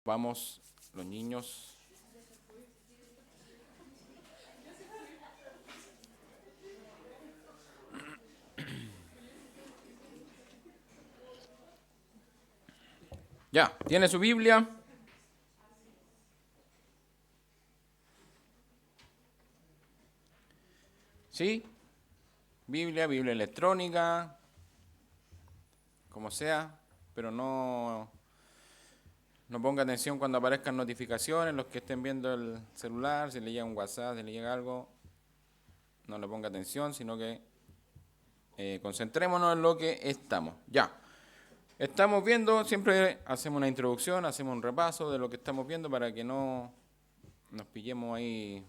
Vamos, los niños. Ya, ¿tiene su Biblia? ¿Sí? Biblia electrónica, como sea, pero no ponga atención cuando aparezcan notificaciones, los que estén viendo el celular, si le llega un WhatsApp, si le llega algo, no le ponga atención, sino que concentrémonos en lo que estamos. Ya, estamos viendo, siempre hacemos una introducción, hacemos un repaso de lo que estamos viendo para que no nos pillemos ahí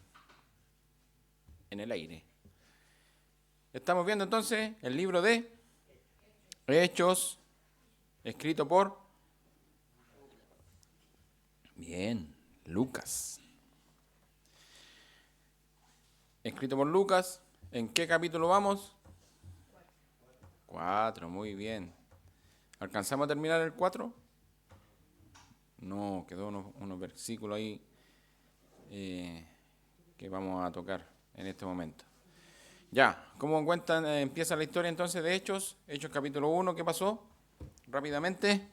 en el aire. Estamos viendo entonces el libro de Hechos, escrito por Lucas. Escrito por Lucas. ¿En qué capítulo vamos? 4, muy bien. ¿Alcanzamos a terminar el 4? No, quedó unos versículos ahí que vamos a tocar en este momento. Ya, ¿cómo cuentan? Empieza la historia entonces de Hechos. Hechos capítulo 1, ¿qué pasó? Rápidamente.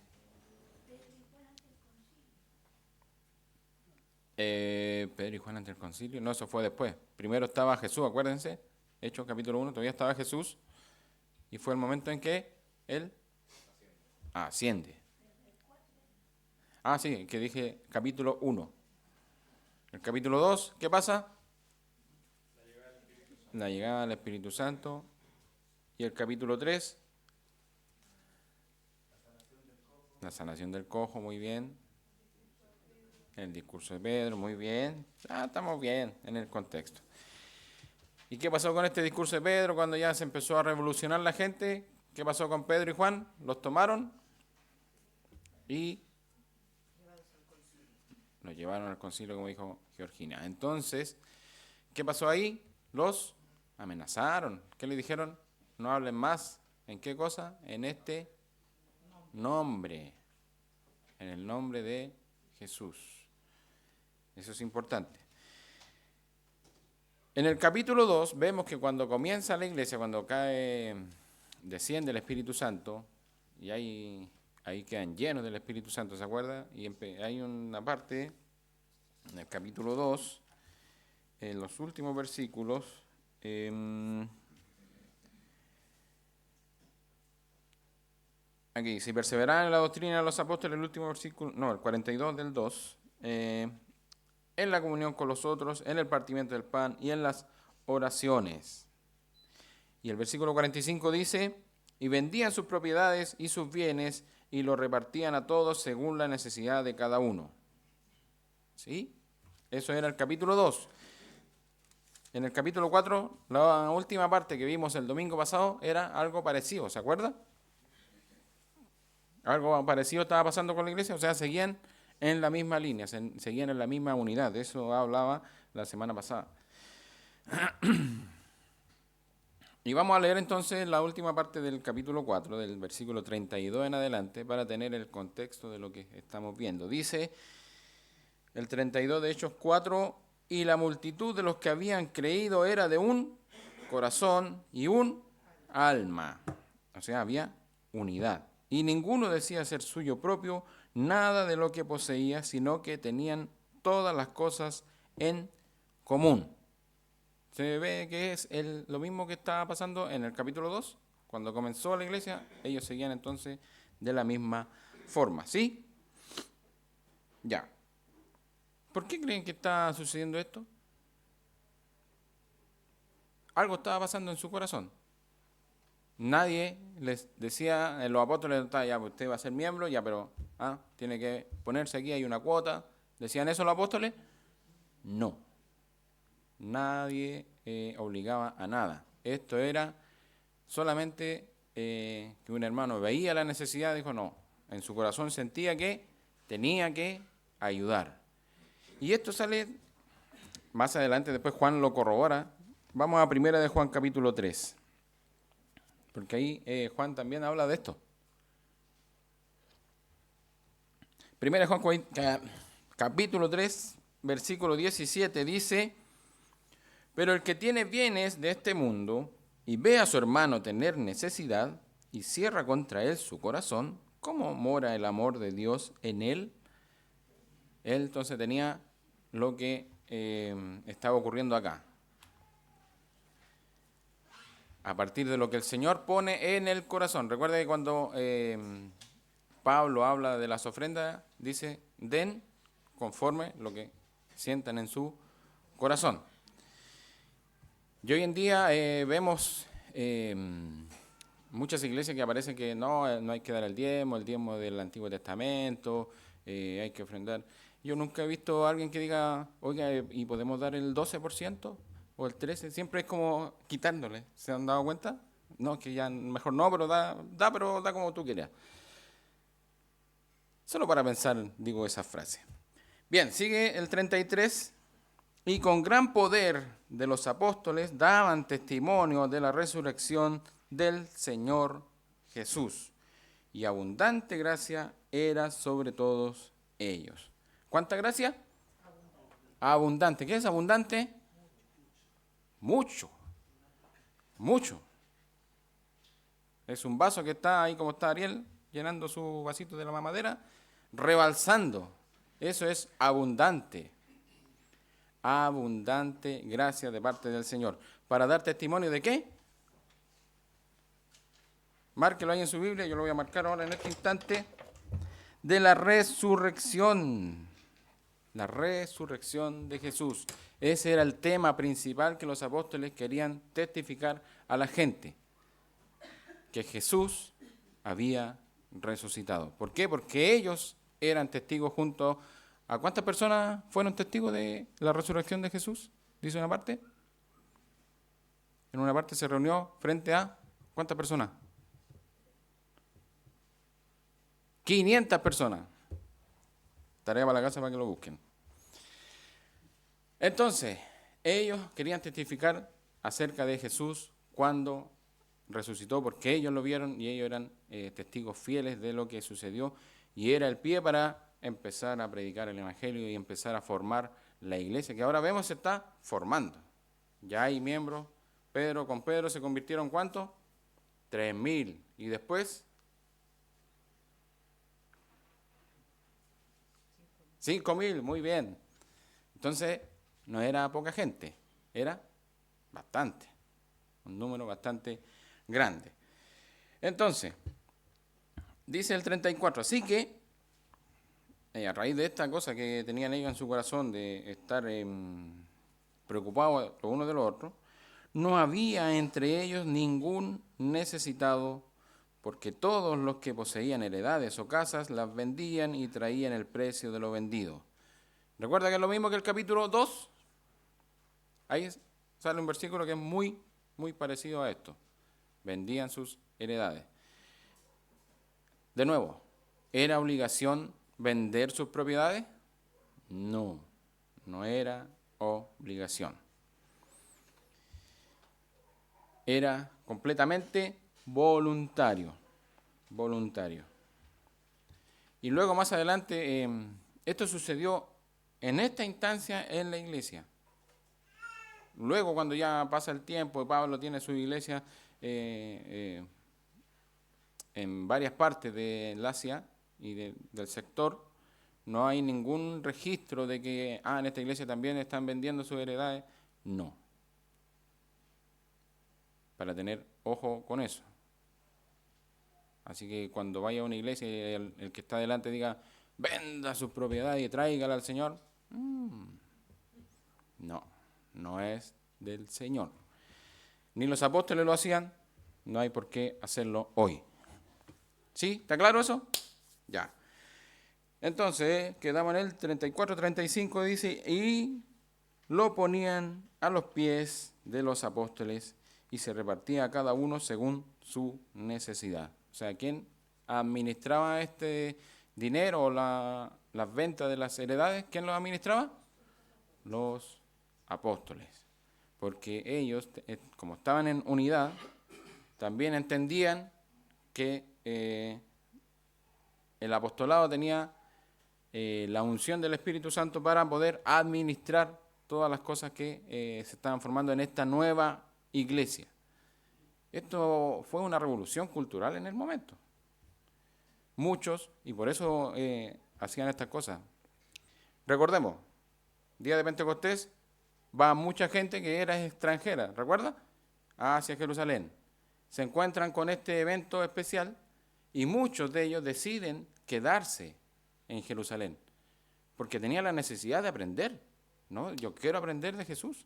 Pedro y Juan ante el concilio. No, eso fue después. Primero estaba Jesús, acuérdense. Hechos capítulo 1, todavía estaba Jesús. Y fue el momento en que él asciende. Ah, sí, que dije capítulo 1. El capítulo 2, ¿qué pasa? La llegada del Espíritu Santo. Y el capítulo 3, la sanación del cojo, muy bien. El discurso de Pedro, muy bien. Estamos bien en el contexto. ¿Y qué pasó con este discurso de Pedro cuando ya se empezó a revolucionar la gente? ¿Qué pasó con Pedro y Juan? Los tomaron y los llevaron al concilio, como dijo Georgina. Entonces, ¿qué pasó ahí? Los amenazaron. ¿Qué le dijeron? No hablen más. ¿En qué cosa? En este nombre. En el nombre de Jesús. Eso es importante. En el capítulo 2 vemos que cuando comienza la iglesia, cuando desciende el Espíritu Santo, y ahí quedan llenos del Espíritu Santo, ¿se acuerda? Y hay una parte en el capítulo 2, en los últimos versículos, aquí, si perseveraban en la doctrina de los apóstoles, el último versículo, no, el 42 del 2, en la comunión con los otros, en el partimiento del pan y en las oraciones. Y el versículo 45 dice, y vendían sus propiedades y sus bienes y los repartían a todos según la necesidad de cada uno. ¿Sí? Eso era el capítulo 2. En el capítulo 4, la última parte que vimos el domingo pasado era algo parecido, ¿se acuerda? Algo parecido estaba pasando con la iglesia, o sea, seguían en la misma línea, seguían en la misma unidad. De eso hablaba la semana pasada. Y vamos a leer entonces la última parte del capítulo 4, del versículo 32 en adelante, para tener el contexto de lo que estamos viendo. Dice el 32 de Hechos 4, y la multitud de los que habían creído era de un corazón y un alma. O sea, había unidad. Y ninguno decía ser suyo propio nada de lo que poseía, sino que tenían todas las cosas en común. Se ve que es lo mismo que estaba pasando en el capítulo 2. Cuando comenzó la iglesia, ellos seguían entonces de la misma forma. ¿Sí? Ya. ¿Por qué creen que está sucediendo esto? Algo estaba pasando en su corazón. Nadie les decía, los apóstoles, ya, usted va a ser miembro, ya, pero tiene que ponerse aquí, hay una cuota. ¿Decían eso los apóstoles? No. Nadie obligaba a nada. Esto era solamente que un hermano veía la necesidad, dijo no. En su corazón sentía que tenía que ayudar. Y esto sale más adelante, después Juan lo corrobora. Vamos a primera de Juan capítulo 3. Porque ahí Juan también habla de esto. Primera de Juan capítulo 3, versículo 17 dice: pero el que tiene bienes de este mundo y ve a su hermano tener necesidad y cierra contra él su corazón, ¿cómo mora el amor de Dios en él? Él entonces tenía lo que estaba ocurriendo acá. A partir de lo que el Señor pone en el corazón. Recuerda que cuando Pablo habla de las ofrendas, dice: den conforme lo que sientan en su corazón. Y hoy en día vemos muchas iglesias que aparecen que no hay que dar el diezmo del Antiguo Testamento, hay que ofrendar. Yo nunca he visto a alguien que diga: oiga, ¿y podemos dar el 12% o el 13%? Siempre es como quitándole. ¿Se han dado cuenta? No, que ya mejor no, pero pero da como tú quieras. Solo para pensar, digo esa frase. Bien, sigue el 33. Y con gran poder de los apóstoles daban testimonio de la resurrección del Señor Jesús. Y abundante gracia era sobre todos ellos. ¿Cuánta gracia? Abundante. ¿Qué es abundante? Mucho. Mucho. Es un vaso que está ahí como está Ariel, llenando su vasito de la mamadera, rebalsando. Eso es abundante. Abundante gracia de parte del Señor. ¿Para dar testimonio de qué? Márquelo ahí en su Biblia, yo lo voy a marcar ahora en este instante. De la resurrección. La resurrección de Jesús. Ese era el tema principal que los apóstoles querían testificar a la gente. Que Jesús había resucitado. ¿Por qué? Porque ellos eran testigos junto a... ¿cuántas personas fueron testigos de la resurrección de Jesús? Dice una parte. En una parte se reunió frente a... ¿cuántas personas? 500 personas. Tarea para la casa para que lo busquen. Entonces, ellos querían testificar acerca de Jesús cuando resucitó, porque ellos lo vieron y ellos eran testigos fieles de lo que sucedió, y era el pie para empezar a predicar el Evangelio y empezar a formar la iglesia, que ahora vemos se está formando. Ya hay miembros. Con Pedro se convirtieron ¿cuántos? 3.000. Y después 5.000, muy bien. Entonces, no era poca gente, era bastante, un número bastante grande. Entonces, dice el 34, así que, a raíz de esta cosa que tenían ellos en su corazón de estar preocupados los unos de los otros, no había entre ellos ningún necesitado, porque todos los que poseían heredades o casas las vendían y traían el precio de lo vendido. ¿Recuerda que es lo mismo que el capítulo 2? Ahí sale un versículo que es muy, muy parecido a esto. Vendían sus heredades. De nuevo, ¿era obligación vender sus propiedades? No, no era obligación. Era completamente voluntario. Voluntario. Y luego más adelante, esto sucedió en esta instancia en la iglesia. Luego, cuando ya pasa el tiempo y Pablo tiene su iglesia en varias partes del Asia y del sector, no hay ningún registro de que en esta iglesia también están vendiendo sus heredades. No. Para tener ojo con eso. Así que cuando vaya a una iglesia y el que está delante diga: venda sus propiedades y tráigala al Señor, no es del Señor. Ni los apóstoles lo hacían, no hay por qué hacerlo hoy. ¿Sí? ¿Está claro eso? Ya. Entonces, quedamos en el 34-35, dice: y lo ponían a los pies de los apóstoles y se repartía a cada uno según su necesidad. O sea, ¿quién administraba este dinero o las ventas de las heredades? ¿Quién los administraba? Los apóstoles. Porque ellos, como estaban en unidad, también entendían que el apostolado tenía la unción del Espíritu Santo para poder administrar todas las cosas que se estaban formando en esta nueva iglesia. Esto fue una revolución cultural en el momento. Muchos, y por eso hacían estas cosas. Recordemos, día de Pentecostés, va mucha gente que era extranjera, ¿recuerda? Hacia Jerusalén. Se encuentran con este evento especial y muchos de ellos deciden quedarse en Jerusalén, porque tenían la necesidad de aprender, ¿no? Yo quiero aprender de Jesús,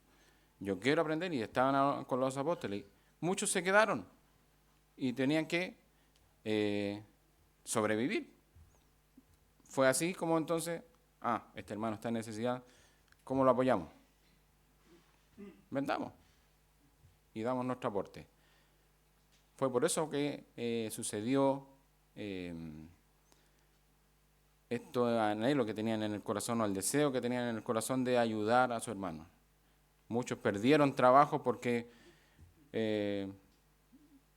yo quiero aprender, y estaban con los apóstoles. Muchos se quedaron y tenían que sobrevivir. Fue así como entonces, este hermano está en necesidad, ¿cómo lo apoyamos? Vendamos y damos nuestro aporte. Fue por eso que sucedió esto anhelo que tenían en el corazón, o el deseo que tenían en el corazón de ayudar a su hermano. Muchos perdieron trabajo porque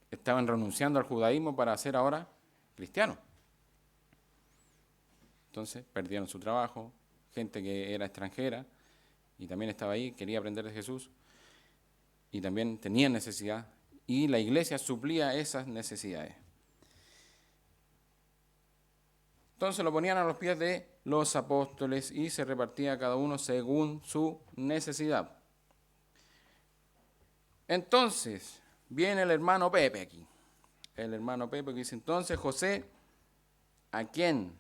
estaban renunciando al judaísmo para ser ahora cristianos. Entonces perdieron su trabajo, gente que era extranjera y también estaba ahí, quería aprender de Jesús y también tenían necesidad, y la iglesia suplía esas necesidades. Entonces lo ponían a los pies de los apóstoles y se repartía cada uno según su necesidad. Entonces viene el hermano Pepe aquí. El hermano Pepe que dice: entonces José, a quien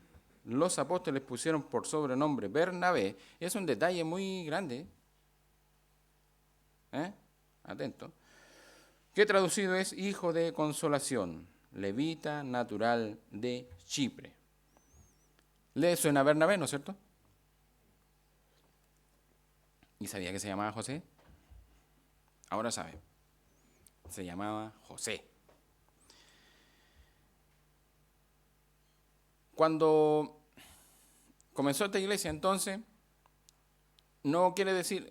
los apóstoles pusieron por sobrenombre Bernabé, es un detalle muy grande, atento, que traducido es hijo de consolación, levita natural de Chipre. ¿Le suena Bernabé, no es cierto? ¿Y sabía que se llamaba José? Ahora sabe. Se llamaba José. Cuando comenzó esta iglesia, entonces, no quiere decir,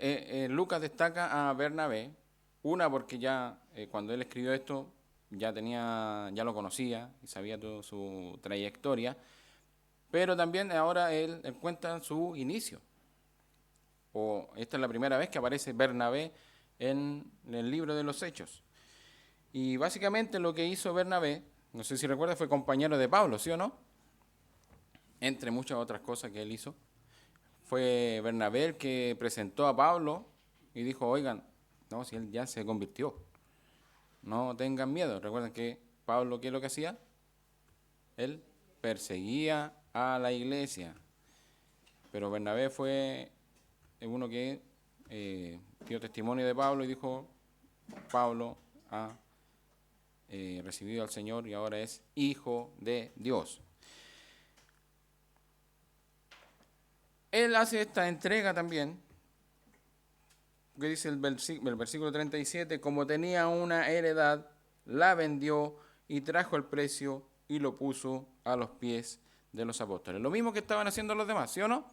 Lucas destaca a Bernabé, una porque ya cuando él escribió esto ya lo conocía y sabía toda su trayectoria, pero también ahora él cuenta su inicio. Esta es la primera vez que aparece Bernabé en el libro de los Hechos. Y básicamente lo que hizo Bernabé, no sé si recuerda, fue compañero de Pablo, ¿sí o no? Entre muchas otras cosas que él hizo. Fue Bernabé el que presentó a Pablo y dijo: oigan, no, si él ya se convirtió, no tengan miedo. Recuerden que Pablo, ¿qué es lo que hacía? Él perseguía a la iglesia. Pero Bernabé fue uno que dio testimonio de Pablo y dijo: Pablo ha recibido al Señor y ahora es hijo de Dios. Él hace esta entrega también, que dice el versículo 37, como tenía una heredad, la vendió y trajo el precio y lo puso a los pies de los apóstoles. Lo mismo que estaban haciendo los demás, ¿sí o no?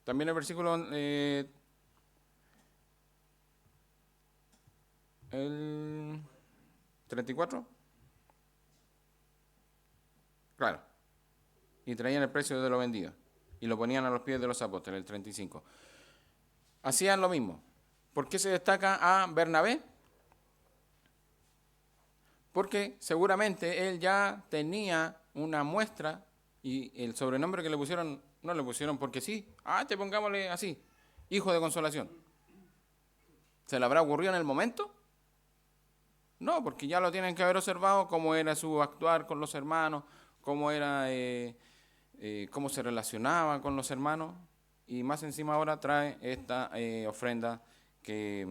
También el versículo el 34. Claro. Y traían el precio de lo vendido y lo ponían a los pies de los apóstoles, el 35. Hacían lo mismo. ¿Por qué se destaca a Bernabé? Porque seguramente él ya tenía una muestra y el sobrenombre que le pusieron, no le pusieron porque sí. Te pongámosle así, hijo de consolación. ¿Se le habrá ocurrido en el momento? No, porque ya lo tienen que haber observado cómo era su actuar con los hermanos, cómo era, cómo se relacionaba con los hermanos, y más encima ahora trae esta ofrenda que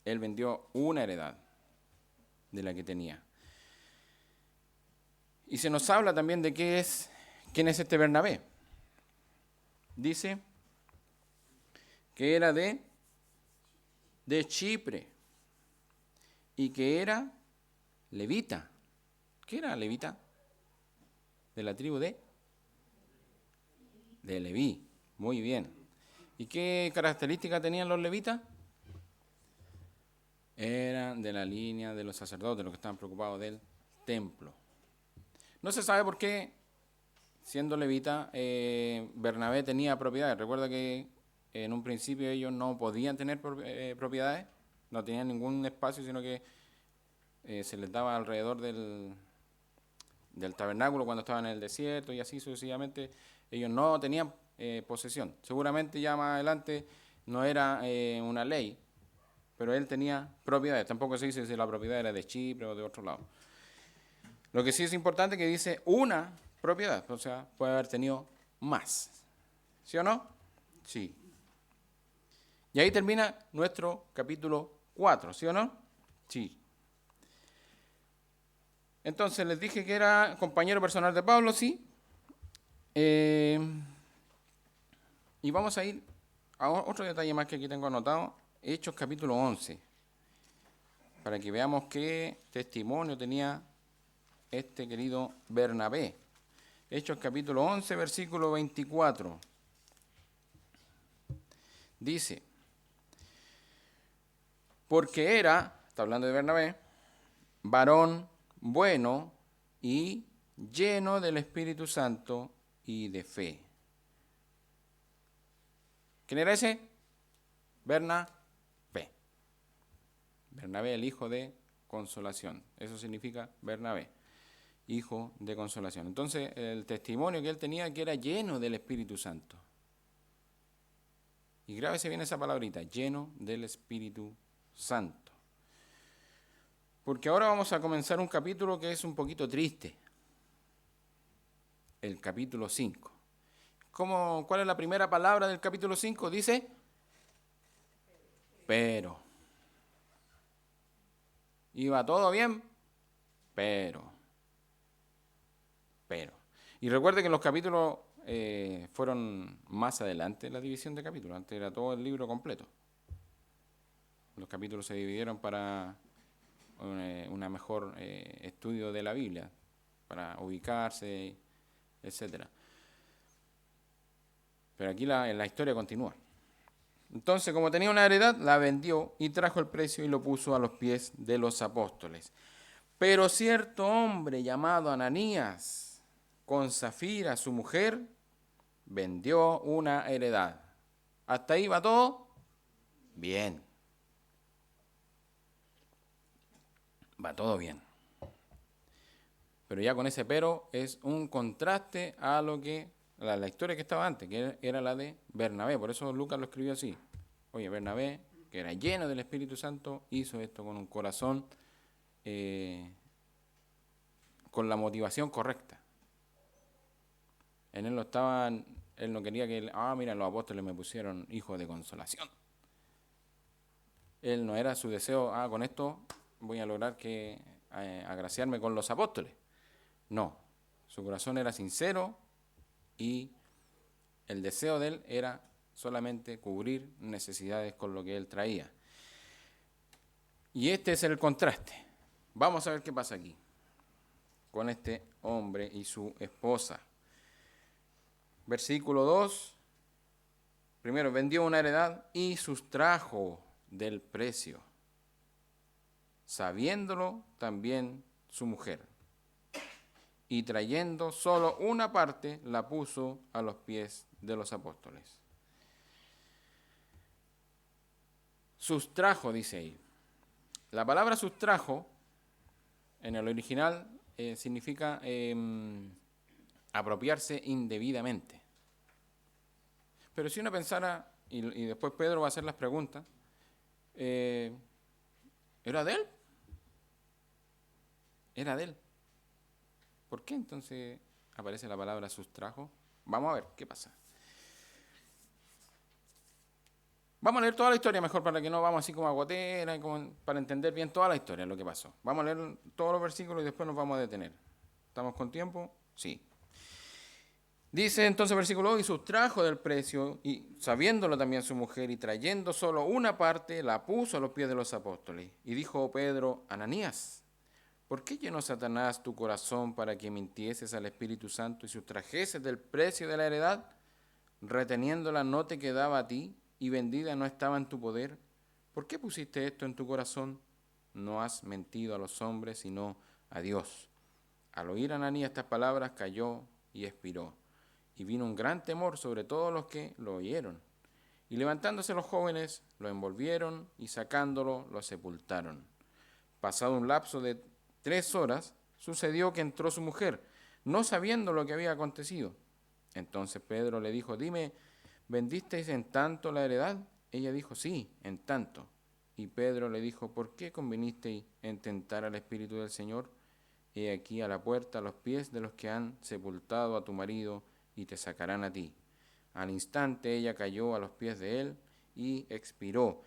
él vendió una heredad de la que tenía. Y se nos habla también de quién es este Bernabé. Dice que era de Chipre y que era levita. ¿Qué era levita? De la tribu de Leví. Muy bien. ¿Y qué características tenían los levitas? Eran de la línea de los sacerdotes, los que estaban preocupados del templo. No se sabe por qué siendo levita, Bernabé tenía propiedades. Recuerda que en un principio ellos no podían tener propiedades, no tenían ningún espacio, sino que se les daba alrededor del tabernáculo cuando estaban en el desierto y así sucesivamente. Ellos no tenían posesión. Seguramente ya más adelante no era una ley, pero él tenía propiedades. Tampoco se dice si la propiedad era de Chipre o de otro lado. Lo que sí es importante es que dice una propiedad, o sea, puede haber tenido más. ¿Sí o no? Sí. Y ahí termina nuestro capítulo 4, ¿sí o no? Sí. Entonces les dije que era compañero personal de Pablo, sí. Y vamos a ir a otro detalle más que aquí tengo anotado, Hechos capítulo 11, para que veamos qué testimonio tenía este querido Bernabé. Hechos capítulo 11, versículo 24. Dice, porque era, está hablando de Bernabé, varón bueno y lleno del Espíritu Santo y de fe. ¿Quién era ese? Bernabé. Bernabé, el hijo de consolación. Eso significa Bernabé, hijo de consolación. Entonces, el testimonio que él tenía que era lleno del Espíritu Santo. Y grábese bien esa palabrita, lleno del Espíritu Santo. Porque ahora vamos a comenzar un capítulo que es un poquito triste. El capítulo 5. ¿Cuál es la primera palabra del capítulo 5? Dice, pero. ¿Iba todo bien? Pero. Y recuerde que los capítulos fueron más adelante la división de capítulos. Antes era todo el libro completo. Los capítulos se dividieron para un mejor estudio de la Biblia, para ubicarse, etcétera. Pero aquí la historia continúa. Entonces, como tenía una heredad, la vendió y trajo el precio y lo puso a los pies de los apóstoles. Pero cierto hombre llamado Ananías, con Zafira, su mujer, vendió una heredad. ¿Hasta ahí va todo? Bien. Va todo bien. Pero ya con ese pero es un contraste a lo que la historia que estaba antes, que era la de Bernabé. Por eso Lucas lo escribió así. Oye, Bernabé, que era lleno del Espíritu Santo, hizo esto con un corazón con la motivación correcta. En él él no quería que mira, los apóstoles me pusieron hijo de consolación. Él no era su deseo, con esto voy a lograr agraciarme con los apóstoles. No, su corazón era sincero y el deseo de él era solamente cubrir necesidades con lo que él traía. Y este es el contraste. Vamos a ver qué pasa aquí con este hombre y su esposa. Versículo 2. Primero, vendió una heredad y sustrajo del precio, sabiéndolo también su mujer. Y trayendo solo una parte, la puso a los pies de los apóstoles. Sustrajo, dice ahí. La palabra sustrajo, en el original, significa apropiarse indebidamente. Pero si uno pensara, y después Pedro va a hacer las preguntas, ¿era de él? Era de él. ¿Por qué entonces aparece la palabra sustrajo? Vamos a ver qué pasa. Vamos a leer toda la historia mejor para que no vamos así como a gotera, para entender bien toda la historia, lo que pasó. Vamos a leer todos los versículos y después nos vamos a detener. ¿Estamos con tiempo? Sí. Dice entonces versículo 2, y sustrajo del precio, y sabiéndolo también su mujer, y trayendo solo una parte, la puso a los pies de los apóstoles. Y dijo Pedro, Ananías, ¿por qué llenó Satanás tu corazón para que mintieses al Espíritu Santo y sustrajeses del precio de la heredad? Reteniéndola no te quedaba a ti, y vendida no estaba en tu poder. ¿Por qué pusiste esto en tu corazón? No has mentido a los hombres, sino a Dios. Al oír Ananías estas palabras, cayó y expiró. y vino un gran temor sobre todos los que lo oyeron. Y levantándose los jóvenes, lo envolvieron y sacándolo, lo sepultaron. Pasado un lapso de 3 horas, sucedió que entró su mujer, no sabiendo lo que había acontecido. Entonces Pedro le dijo, dime, ¿vendisteis en tanto la heredad? Ella dijo, sí, en tanto. Y Pedro le dijo, ¿por qué convenisteis en tentar al Espíritu del Señor? He aquí a la puerta los pies de los que han sepultado a tu marido y te sacarán a ti. Al instante ella cayó a los pies de él y expiró.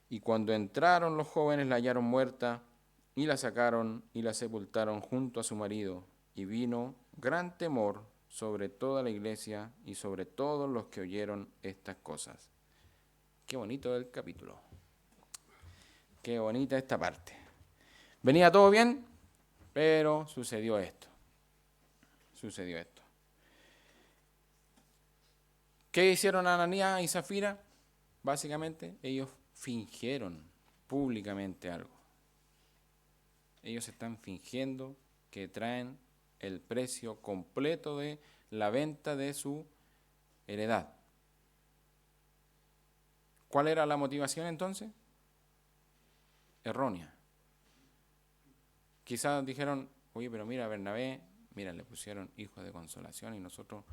Y cuando entraron los jóvenes la hallaron muerta y la sacaron y la sepultaron junto a su marido. Y vino gran temor sobre toda la iglesia y sobre todos los que oyeron estas cosas. Qué bonito el capítulo. Qué bonita esta parte. Venía todo bien, pero sucedió esto. Sucedió esto. ¿Qué hicieron Ananías y Zafira? Básicamente, ellos fingieron públicamente algo. Ellos están fingiendo que traen el precio completo de la venta de su heredad. ¿Cuál era la motivación entonces? Errónea. Quizás dijeron, oye, pero mira, Bernabé, mira, le pusieron hijos de consolación y nosotros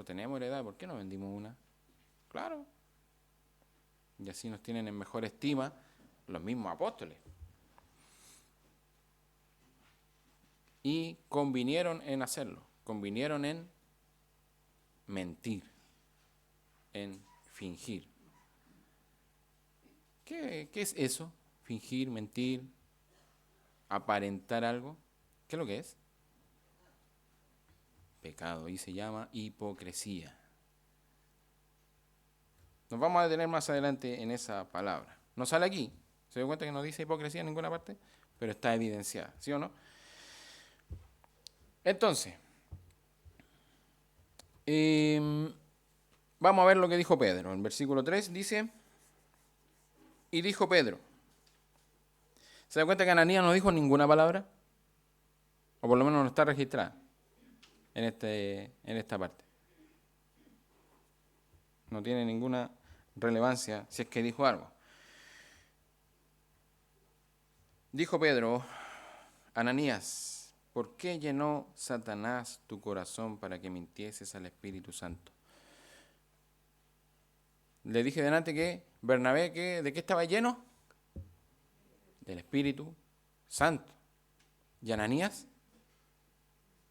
tenemos heredad, ¿por qué no vendimos una? Claro. Y así nos tienen en mejor estima los mismos apóstoles. Y convinieron en hacerlo, convinieron en mentir, en fingir. ¿Qué es eso? Fingir, mentir, aparentar algo. ¿Qué es lo que es? Pecado, y se llama hipocresía. Nos vamos a detener más adelante en esa palabra. No sale aquí, se dio cuenta que no dice hipocresía en ninguna parte, pero está evidenciada, ¿sí o no? Entonces, vamos a ver lo que dijo Pedro. En versículo 3 dice, y dijo Pedro. ¿Se da cuenta que Ananías no dijo ninguna palabra? O por lo menos no está registrada en esta parte. No tiene ninguna relevancia si es que dijo algo. Dijo Pedro, Ananías, ¿por qué llenó Satanás tu corazón para que mintieses al Espíritu Santo? Le dije delante que Bernabé, ¿de qué estaba lleno? Del Espíritu Santo. ¿Y Ananías?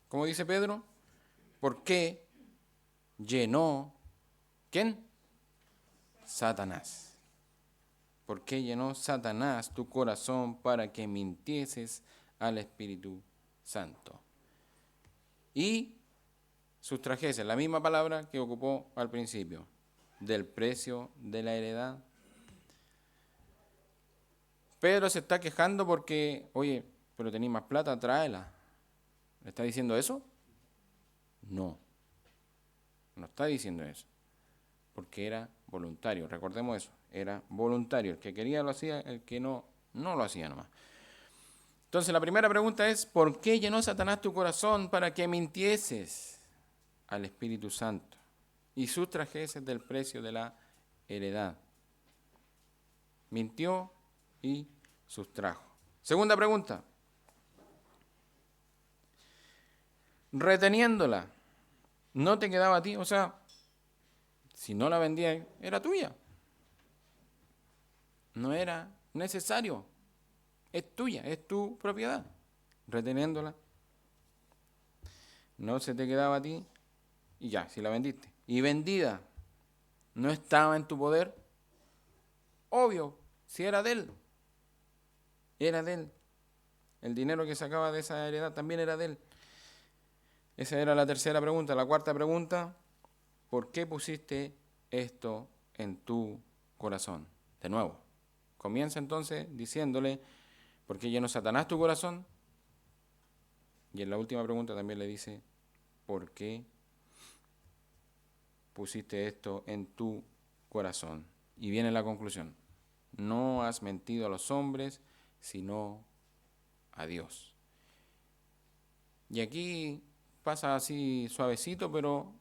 ¿Cómo dice Pedro? ¿Por qué llenó quién? Satanás. ¿Por qué llenó Satanás tu corazón para que mintieses al Espíritu Santo? Y sustrajese, la misma palabra que ocupó al principio, del precio de la heredad. Pedro se está quejando porque, oye, pero tenéis más plata, tráela. ¿Le está diciendo eso? No, no está diciendo eso, porque era voluntario, recordemos eso, era voluntario, el que quería lo hacía, el que no lo hacía nomás. Entonces la primera pregunta es, ¿por qué llenó Satanás tu corazón para que mintieses al Espíritu Santo y sustrajeses del precio de la heredad? Mintió y sustrajo. Segunda pregunta, reteniéndola, ¿no te quedaba a ti? O sea, si no la vendía, era tuya. No era necesario. Es tuya, es tu propiedad. Reteniéndola, no se te quedaba a ti y ya, si la vendiste. Y vendida, no estaba en tu poder. Obvio, si era de él. Era de él. El dinero que sacaba de esa heredad también era de él. Esa era la tercera pregunta. La cuarta pregunta, ¿por qué pusiste esto en tu corazón? De nuevo, comienza entonces diciéndole, ¿por qué llenó Satanás tu corazón? Y en la última pregunta también le dice, ¿por qué pusiste esto en tu corazón? Y viene la conclusión, no has mentido a los hombres, sino a Dios. Y aquí pasa así suavecito, pero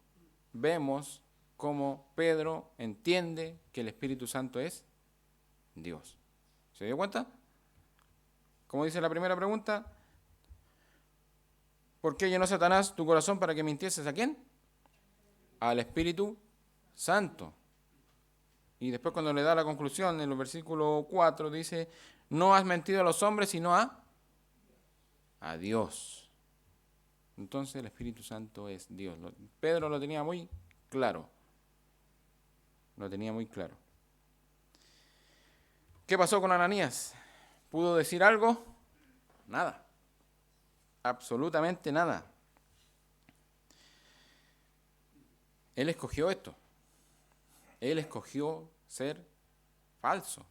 vemos cómo Pedro entiende que el Espíritu Santo es Dios. ¿Se dio cuenta? Como dice la primera pregunta, ¿por qué llenó Satanás tu corazón para que mintieses a quién? Al Espíritu Santo. Y después cuando le da la conclusión, en el versículo 4 dice, no has mentido a los hombres, sino a Dios. Entonces el Espíritu Santo es Dios. Pedro lo tenía muy claro. Lo tenía muy claro. ¿Qué pasó con Ananías? ¿Pudo decir algo? Nada. Absolutamente nada. Él escogió esto. Él escogió ser falso.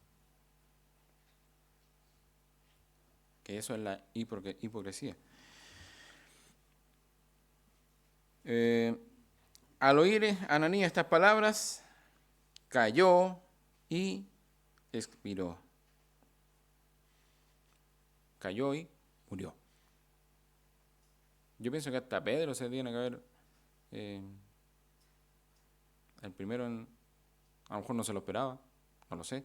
Que eso es la hipocresía. Al oír Ananías estas palabras, cayó y expiró. Cayó y murió. Yo pienso que hasta Pedro se tiene que haber... el primero, a lo mejor no se lo esperaba, no lo sé.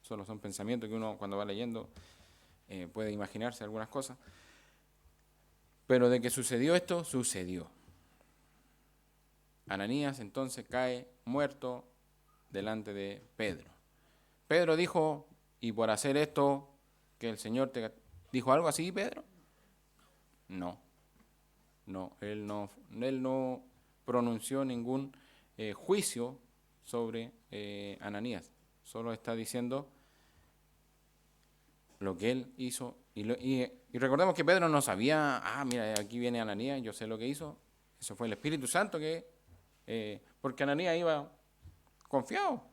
Solo son pensamientos que uno cuando va leyendo puede imaginarse algunas cosas. Pero de que sucedió esto, sucedió. Ananías entonces cae muerto delante de Pedro. Pedro dijo, y por hacer esto, que el Señor te... ¿Dijo algo así, Pedro? No, él no pronunció ningún juicio sobre Ananías. Solo está diciendo lo que él hizo. Y recordemos que Pedro no sabía, mira, aquí viene Ananías, yo sé lo que hizo. Eso fue el Espíritu Santo porque Ananías iba confiado,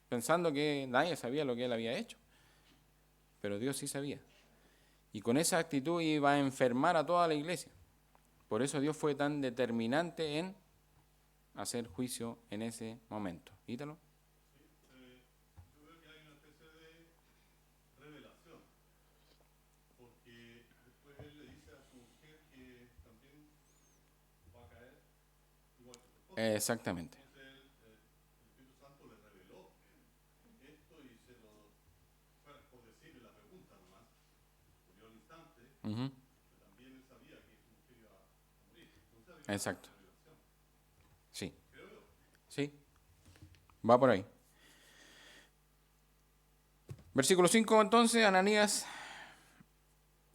pensando que nadie sabía lo que él había hecho. Pero Dios sí sabía. Y con esa actitud iba a enfermar a toda la iglesia. Por eso Dios fue tan determinante en hacer juicio en ese momento. Ítalo. Yo creo que hay una especie de revelación, porque después él le dice a su mujer que también va a caer igual que su esposa. Exactamente. Entonces el Espíritu Santo le reveló esto y se lo, por decirle la pregunta nomás, murió al instante, Uh-huh. que también él sabía que su mujer iba a morir. Entonces había Exacto. una revelación, Sí. creo yo. Sí. Va por ahí. Versículo 5, entonces, Ananías,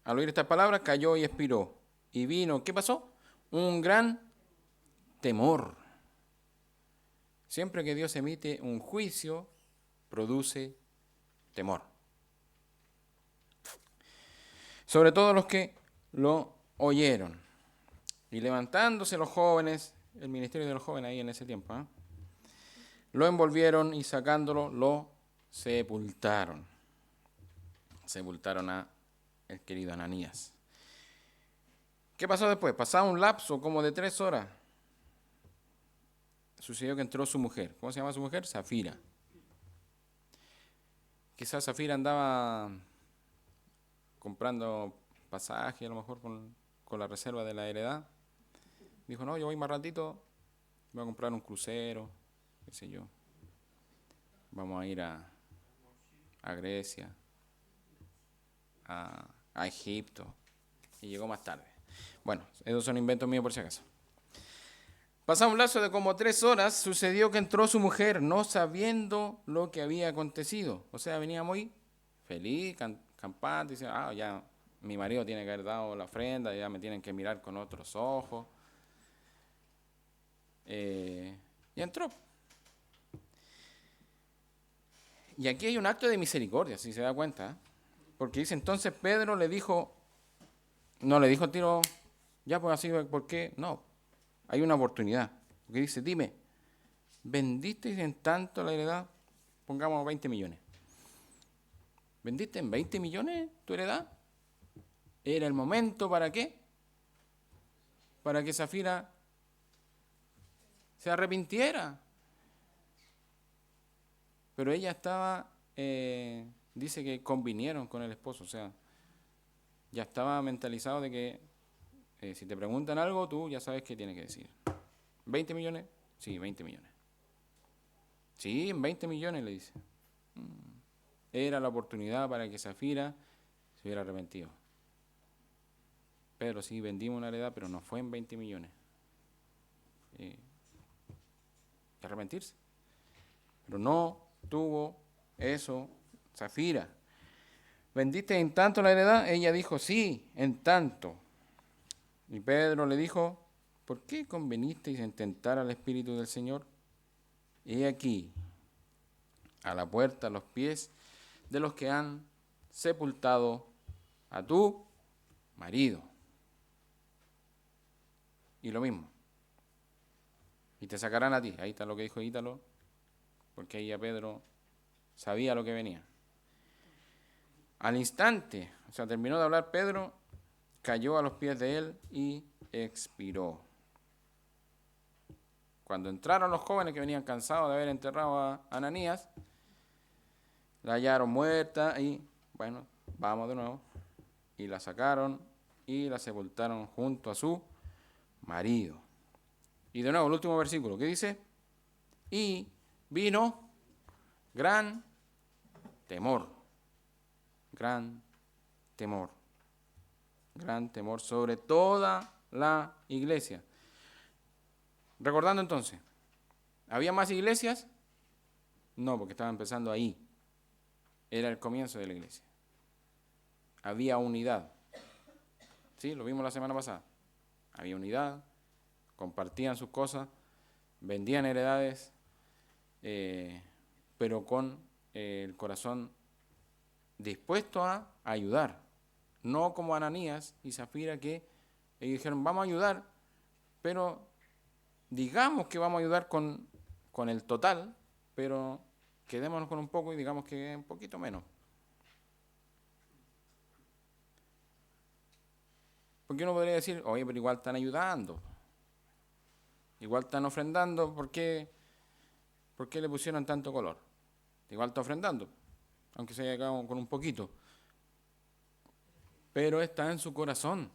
al oír estas palabras, cayó y expiró. Y vino, ¿qué pasó? Un gran temor. Siempre que Dios emite un juicio, produce temor. Sobre todo los que lo oyeron. Y levantándose los jóvenes, el ministerio de los jóvenes ahí en ese tiempo, lo envolvieron y sacándolo, lo sepultaron. Sepultaron a el querido Ananías. ¿Qué pasó después? Pasado un lapso como de 3 horas. Sucedió que entró su mujer. ¿Cómo se llama su mujer? Zafira. Quizás Zafira andaba comprando pasaje, a lo mejor con la reserva de la heredad. Dijo, no, yo voy más ratito, voy a comprar un crucero, qué sé yo. Vamos a ir a Grecia, a Egipto. Y llegó más tarde. Bueno, esos son inventos míos por si acaso. Pasado un lapso de como 3 horas, sucedió que entró su mujer, no sabiendo lo que había acontecido. O sea, venía muy feliz, campante, dice, ya mi marido tiene que haber dado la ofrenda, ya me tienen que mirar con otros ojos. Y entró. Y aquí hay un acto de misericordia, si se da cuenta. Porque dice, entonces Pedro le dijo, no le dijo al tiro, ya pues así, ¿por qué? No, hay una oportunidad. Porque dice, dime, ¿vendiste en tanto la heredad? Pongamos 20 millones. ¿Vendiste en 20 millones tu heredad? ¿Era el momento para qué? Para que Zafira se arrepintiera. Pero ella estaba, dice que convinieron con el esposo, o sea, ya estaba mentalizado de que si te preguntan algo, tú ya sabes qué tienes que decir. ¿20 millones? Sí, 20 millones. Sí, en 20 millones le dice. Era la oportunidad para que Zafira se hubiera arrepentido. Pedro, sí, vendimos una heredad, pero no fue en 20 millones. Hay que arrepentirse. Pero no tuvo eso Zafira. ¿Vendiste en tanto la heredad? Ella dijo, sí, en tanto. Y Pedro le dijo, ¿por qué convenisteis en tentar al Espíritu del Señor? He aquí, a la puerta, a los pies de los que han sepultado a tu marido. Y lo mismo. Y te sacarán a ti. Ahí está lo que dijo Ítalo, porque ahí ya Pedro sabía lo que venía. Al instante, o sea, terminó de hablar Pedro, cayó a los pies de él y expiró. Cuando entraron los jóvenes que venían cansados de haber enterrado a Ananías, la hallaron muerta y, bueno, vamos de nuevo. Y la sacaron y la sepultaron junto a su marido. Y de nuevo, el último versículo, ¿qué dice? Y vino gran temor. Gran temor. Gran temor sobre toda la iglesia. Recordando entonces, ¿había más iglesias? No, porque estaba empezando ahí. Era el comienzo de la iglesia. Había unidad. Sí, lo vimos la semana pasada. Había unidad, compartían sus cosas, vendían heredades, pero con el corazón dispuesto a ayudar. No como Ananías y Zafira, que ellos dijeron, vamos a ayudar, pero digamos que vamos a ayudar con el total, pero quedémonos con un poco y digamos que un poquito menos. Porque uno podría decir, oye, pero igual están ayudando, igual están ofrendando, ¿por qué le pusieron tanto color? Igual está ofrendando, aunque se haya quedado con un poquito. Pero está en su corazón.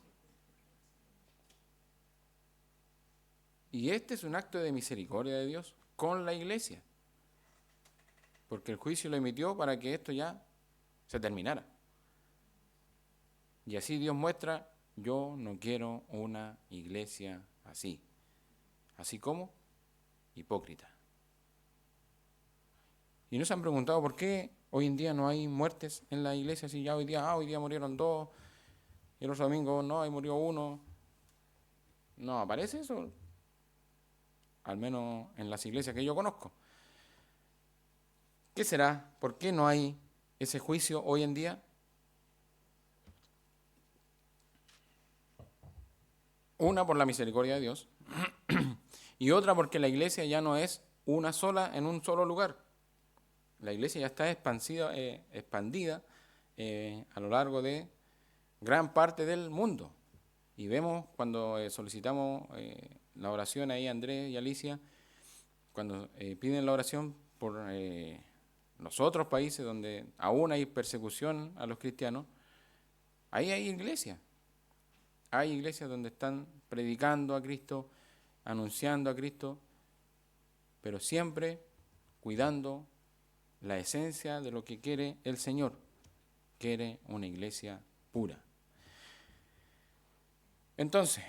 Y este es un acto de misericordia de Dios con la iglesia. Porque el juicio lo emitió para que esto ya se terminara. Y así Dios muestra, yo no quiero una iglesia así. Así como hipócrita. Y nos han preguntado por qué hoy en día no hay muertes en la iglesia, si ya hoy día murieron 2, y el otro domingo no, ahí murió 1. No aparece eso, al menos en las iglesias que yo conozco. ¿Qué será? ¿Por qué no hay ese juicio hoy en día? Una, por la misericordia de Dios, y otra porque la iglesia ya no es una sola en un solo lugar. La iglesia ya está expandida a lo largo de gran parte del mundo. Y vemos cuando solicitamos la oración ahí, Andrés y Alicia, cuando piden la oración por los otros países donde aún hay persecución a los cristianos, ahí hay iglesias. Hay iglesias donde están predicando a Cristo, anunciando a Cristo, pero siempre cuidando la esencia de lo que quiere el Señor. Quiere una iglesia pura. Entonces,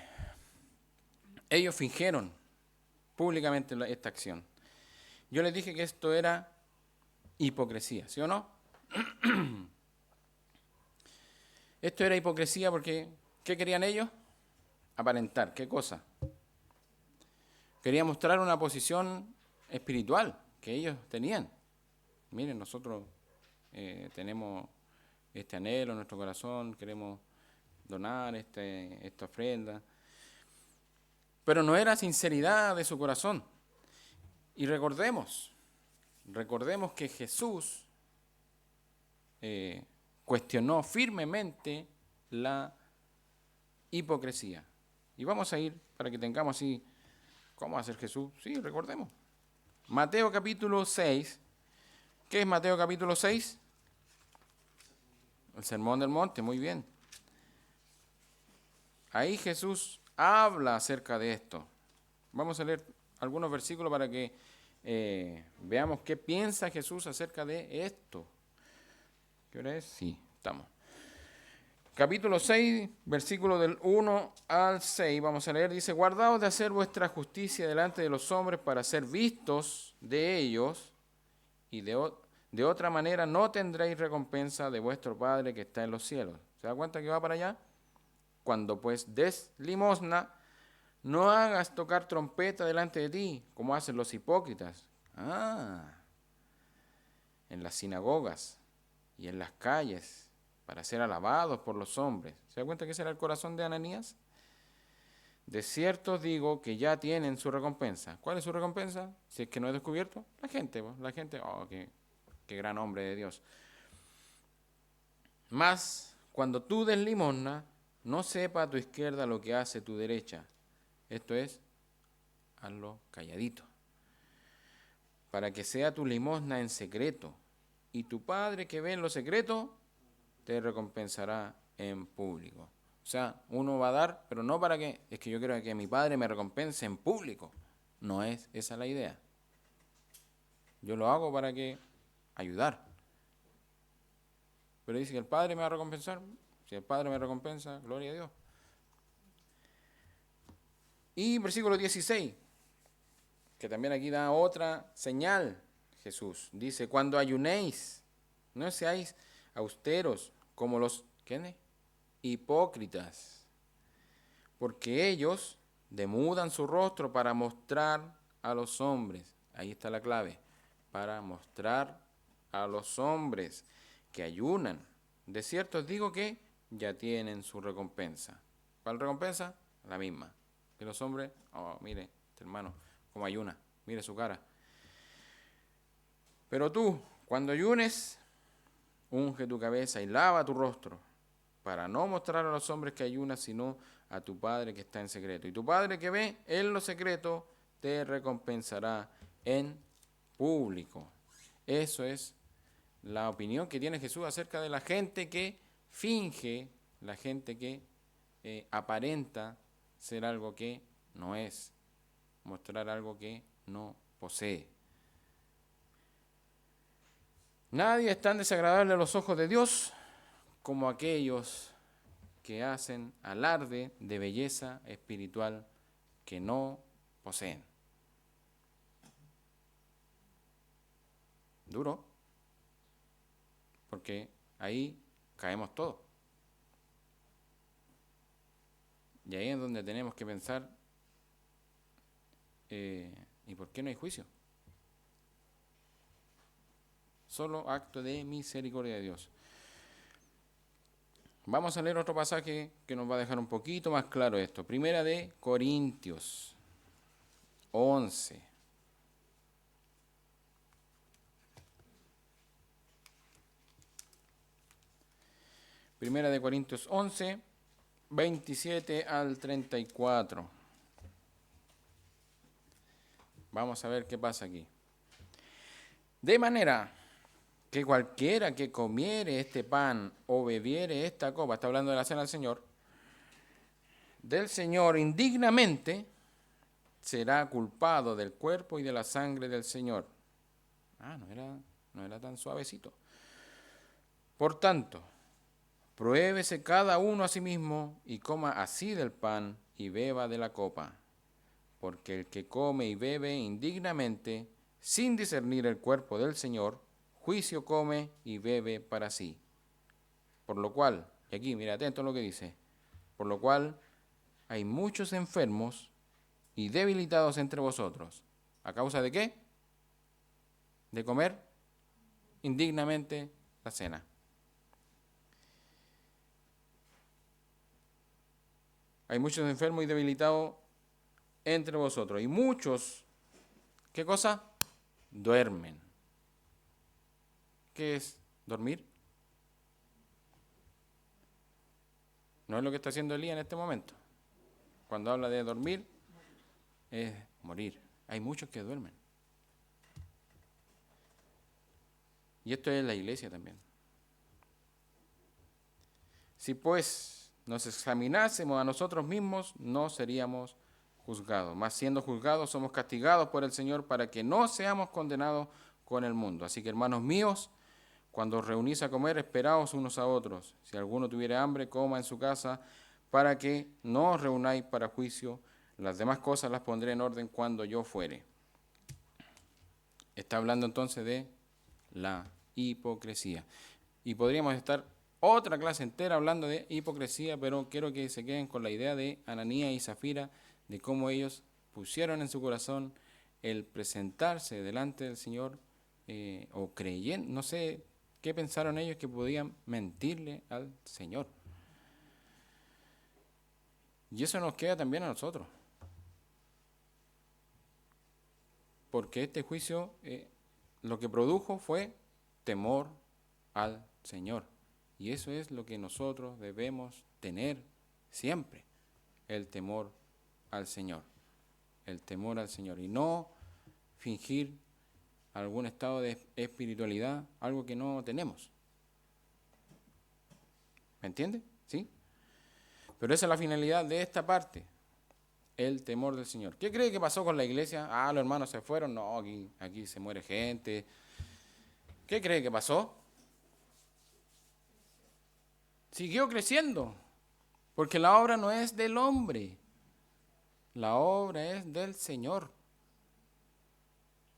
ellos fingieron públicamente esta acción. Yo les dije que esto era hipocresía, ¿sí o no? Esto era hipocresía porque, ¿qué querían ellos? Aparentar, ¿qué cosa? Querían mostrar una posición espiritual que ellos tenían. Miren, nosotros tenemos este anhelo en nuestro corazón, queremos donar esta ofrenda. Pero no era sinceridad de su corazón. Y recordemos que Jesús cuestionó firmemente la hipocresía. Y vamos a ir para que tengamos así, ¿cómo hacer Jesús? Sí, recordemos. Mateo capítulo 6. ¿Qué es Mateo capítulo 6? El Sermón del Monte, muy bien. ahí Jesús habla acerca de esto. Vamos a leer algunos versículos para que veamos qué piensa Jesús acerca de esto. ¿Qué hora es? Sí, estamos. Capítulo 6, versículo del 1 al 6, vamos a leer, dice, guardaos de hacer vuestra justicia delante de los hombres para ser vistos de ellos, y de otra manera no tendréis recompensa de vuestro Padre que está en los cielos. ¿Se da cuenta que va para allá? Cuando pues des limosna, no hagas tocar trompeta delante de ti, como hacen los hipócritas. En las sinagogas y en las calles, para ser alabados por los hombres. ¿Se da cuenta que ese era el corazón de Ananías? De cierto os digo que ya tienen su recompensa. ¿Cuál es su recompensa? Si es que no es descubierto, la gente, oh, qué gran hombre de Dios. Mas, cuando tú des limosna, no sepa a tu izquierda lo que hace tu derecha. Esto es, hazlo calladito. Para que sea tu limosna en secreto. Y tu Padre que ve en lo secreto, te recompensará en público. O sea, uno va a dar, pero no para que, es que yo quiero que mi Padre me recompense en público. No es esa la idea. Yo lo hago para que ayudar. Pero dice que el Padre me va a recompensar. Si el Padre me recompensa, gloria a Dios. Y versículo 16, que también aquí da otra señal. Jesús dice, cuando ayunéis, no seáis austeros como los hipócritas, porque ellos demudan su rostro para mostrar a los hombres, ahí está la clave, para mostrar a los hombres que ayunan. De cierto os digo que ya tienen su recompensa. ¿Cuál recompensa? La misma. Que los hombres, oh, mire, este hermano, como ayuna, mire su cara. Pero tú, cuando ayunes, unge tu cabeza y lava tu rostro, para no mostrar a los hombres que ayunas, sino a tu Padre que está en secreto. Y tu Padre que ve en lo secreto, te recompensará en público. Eso es la opinión que tiene Jesús acerca de la gente que finge, la gente que aparenta ser algo que no es, mostrar algo que no posee. Nadie es tan desagradable a los ojos de Dios como aquellos que hacen alarde de belleza espiritual que no poseen. Duro, porque ahí caemos todos. Y ahí es donde tenemos que pensar, ¿y por qué no hay juicio? Solo acto de misericordia de Dios. Vamos a leer otro pasaje que nos va a dejar un poquito más claro esto. Primera de Corintios 11. Primera de Corintios 11, 27 al 34. Vamos a ver qué pasa aquí. De manera que cualquiera que comiere este pan o bebiere esta copa, está hablando de la cena del Señor indignamente, será culpado del cuerpo y de la sangre del Señor. No era tan suavecito. Por tanto, pruébese cada uno a sí mismo y coma así del pan y beba de la copa. Porque el que come y bebe indignamente, sin discernir el cuerpo del Señor, juicio come y bebe para sí. Por lo cual, y aquí mira atento a lo que dice, por lo cual hay muchos enfermos y debilitados entre vosotros. ¿A causa de qué? De comer indignamente la cena. Hay muchos enfermos y debilitados entre vosotros. Y muchos, ¿qué cosa? Duermen. ¿Qué es dormir? No es lo que está haciendo Elías en este momento. Cuando habla de dormir, es morir. Hay muchos que duermen. Y esto es la iglesia también. Si pues nos examinásemos a nosotros mismos, no seríamos juzgados. Mas siendo juzgados, somos castigados por el Señor para que no seamos condenados con el mundo. Así que, hermanos míos, cuando os reunís a comer, esperaos unos a otros. Si alguno tuviere hambre, coma en su casa, para que no os reunáis para juicio. Las demás cosas las pondré en orden cuando yo fuere. Está hablando entonces de la hipocresía. Y podríamos estar otra clase entera hablando de hipocresía, pero quiero que se queden con la idea de Ananías y Zafira, de cómo ellos pusieron en su corazón el presentarse delante del Señor, o creyendo, no sé qué pensaron ellos, que podían mentirle al Señor. Y eso nos queda también a nosotros. Porque este juicio lo que produjo fue temor al Señor. Y eso es lo que nosotros debemos tener siempre, el temor al Señor. El temor al Señor. Y no fingir algún estado de espiritualidad, algo que no tenemos. ¿Me entiende? ¿Sí? Pero esa es la finalidad de esta parte, el temor del Señor. ¿Qué cree que pasó con la iglesia? Ah, los hermanos se fueron. No, aquí se muere gente. ¿Qué cree que pasó? Siguió creciendo, porque la obra no es del hombre, la obra es del Señor.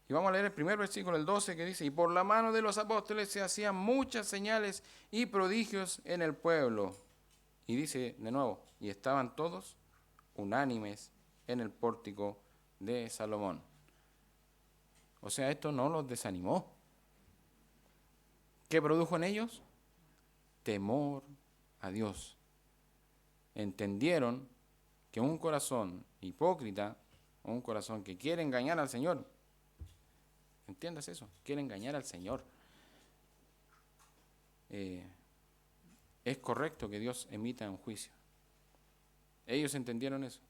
Y vamos a leer el primer versículo, el 12, que dice: y por la mano de los apóstoles se hacían muchas señales y prodigios en el pueblo. Y dice de nuevo, y estaban todos unánimes en el pórtico de Salomón. O sea, esto no los desanimó. ¿Qué produjo en ellos? Temor a Dios. Entendieron que un corazón hipócrita, un corazón que quiere engañar al Señor, ¿entiendes eso? Quiere engañar al Señor. Es correcto que Dios emita un juicio. Ellos entendieron eso.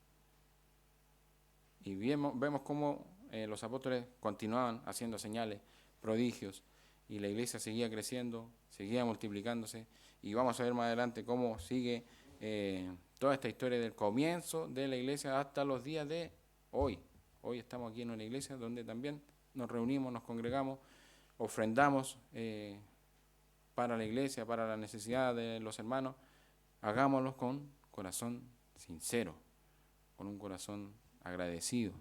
Y vemos cómo los apóstoles continuaban haciendo señales, prodigios, y la iglesia seguía creciendo, seguía multiplicándose. Y vamos a ver más adelante cómo sigue toda esta historia del comienzo de la iglesia hasta los días de hoy. Hoy estamos aquí en una iglesia donde también nos reunimos, nos congregamos, ofrendamos para la iglesia, para la necesidad de los hermanos. Hagámoslo con corazón sincero, con un corazón agradecido.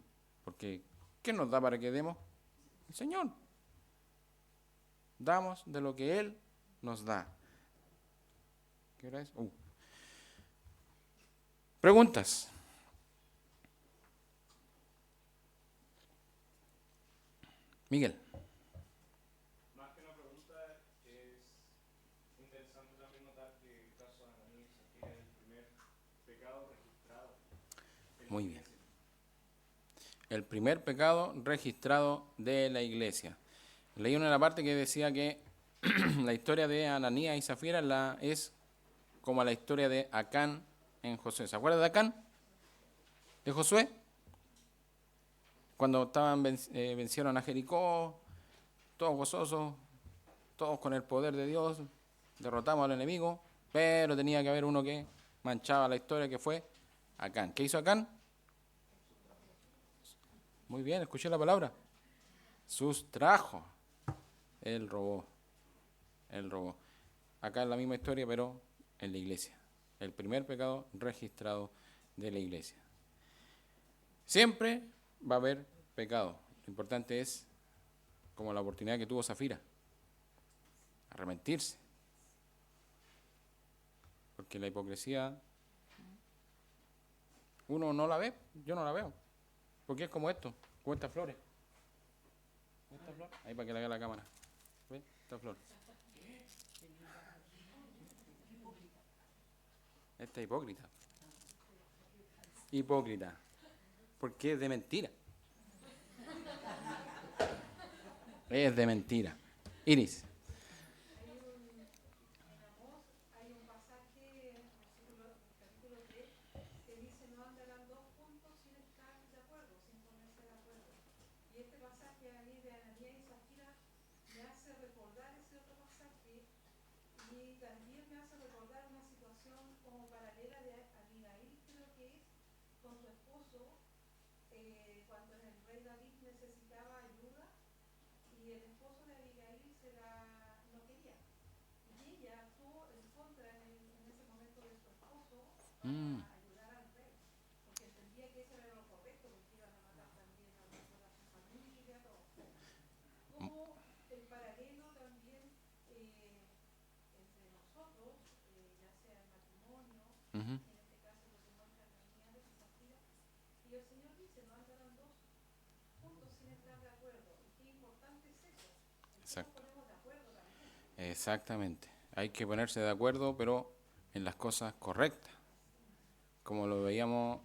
Porque ¿qué nos da para que demos? El Señor. Damos de lo que Él nos da. ¿Qué hora es? Preguntas. Miguel. Más que una pregunta, es interesante también notar que el caso de Ananías y Zafira es el primer pecado registrado. Muy bien. El primer pecado registrado de la iglesia. Leí una parte que decía que la historia de Ananías y Zafira es como la historia de Acán en Josué. ¿Se acuerdan de Acán? ¿De Josué? Cuando vencieron a Jericó, todos gozosos, todos con el poder de Dios, derrotamos al enemigo, pero tenía que haber uno que manchaba la historia, que fue Acán. ¿Qué hizo Acán? Muy bien, escuché la palabra. Sustrajo. Él robó. Acá es la misma historia, pero en la iglesia. El primer pecado registrado de la iglesia. Siempre va a haber pecado. Lo importante es, como la oportunidad que tuvo Zafira, arrepentirse. Porque la hipocresía, uno no la ve, yo no la veo. Porque es como esto, como estas flores. ¿Esta flor? Ahí para que la vea la cámara. ¿Ve? Esta flor. Esta es hipócrita. Hipócrita. Porque es de mentira. Es de mentira. Iris. En Amós hay un pasaje, capítulo 3, que dice: no andarán dos juntos sin estar de acuerdo, sin ponerse de acuerdo. Y este pasaje ahí de Ananías y Zafira me hace recordar ese otro pasaje, y también me hace recordar una situación acción como paralela de Abigail, creo que es, con su esposo, cuando el rey David necesitaba ayuda y el esposo de Abigail no quería. Y ella actuó en contra en ese momento de su esposo Mm, para ayudar al rey, porque entendía que eso era lo correcto, porque iban a matar también a su familia y a todos. Como el paralelo también entre nosotros, ya sea el matrimonio, ujú, en este caso lo que muestra Ananías y Zafira, y el Señor dice, no andarán dos juntos sin estar de acuerdo. Y qué importante es eso, en qué nos exacto. ponemos de acuerdo también. Exactamente. Hay que ponerse de acuerdo, pero en las cosas correctas, como lo veíamos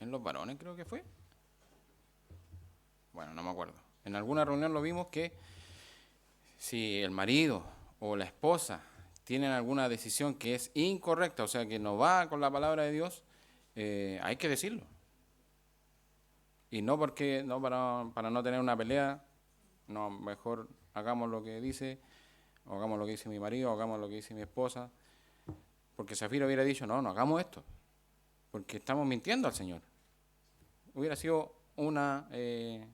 en los varones, creo que fue. Bueno, no me acuerdo. En alguna reunión lo vimos que si el marido o la esposa tienen alguna decisión que es incorrecta, o sea, que no va con la palabra de Dios, hay que decirlo. Y no porque no para no tener una pelea, no, mejor hagamos lo que dice, o hagamos lo que dice mi marido, o hagamos lo que dice mi esposa, porque Zafira hubiera dicho, no, no hagamos esto, porque estamos mintiendo al Señor. Hubiera sido una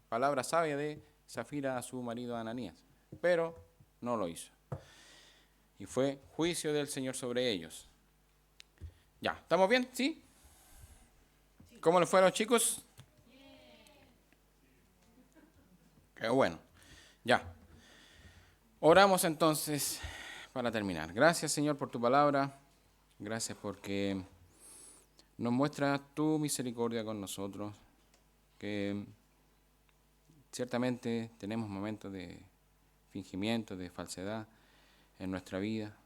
palabra sabia de Zafira a su marido Ananías, pero no lo hizo. Y fue juicio del Señor sobre ellos. Ya, ¿estamos bien? ¿Sí? ¿Cómo les fue a los chicos? Qué bueno. Ya. Oramos entonces para terminar. Gracias, Señor, por tu palabra. Gracias porque nos muestras tu misericordia con nosotros, que ciertamente tenemos momentos de fingimiento, de falsedad en nuestra vida.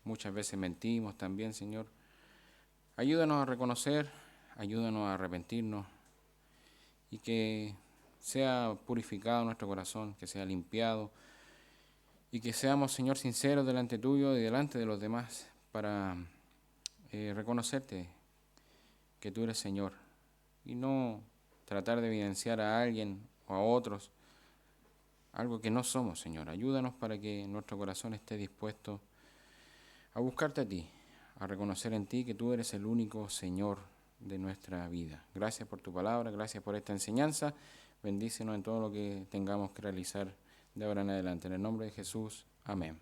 Muchas veces mentimos también, Señor. Ayúdanos a reconocer, ayúdanos a arrepentirnos y que sea purificado nuestro corazón, que sea limpiado y que seamos, Señor, sinceros delante tuyo y delante de los demás para reconocerte que tú eres Señor y no tratar de evidenciar a alguien o a otros algo que no somos, Señor. Ayúdanos para que nuestro corazón esté dispuesto a buscarte a ti, a reconocer en ti que tú eres el único Señor de nuestra vida. Gracias por tu palabra, gracias por esta enseñanza. Bendícenos en todo lo que tengamos que realizar de ahora en adelante. En el nombre de Jesús, amén.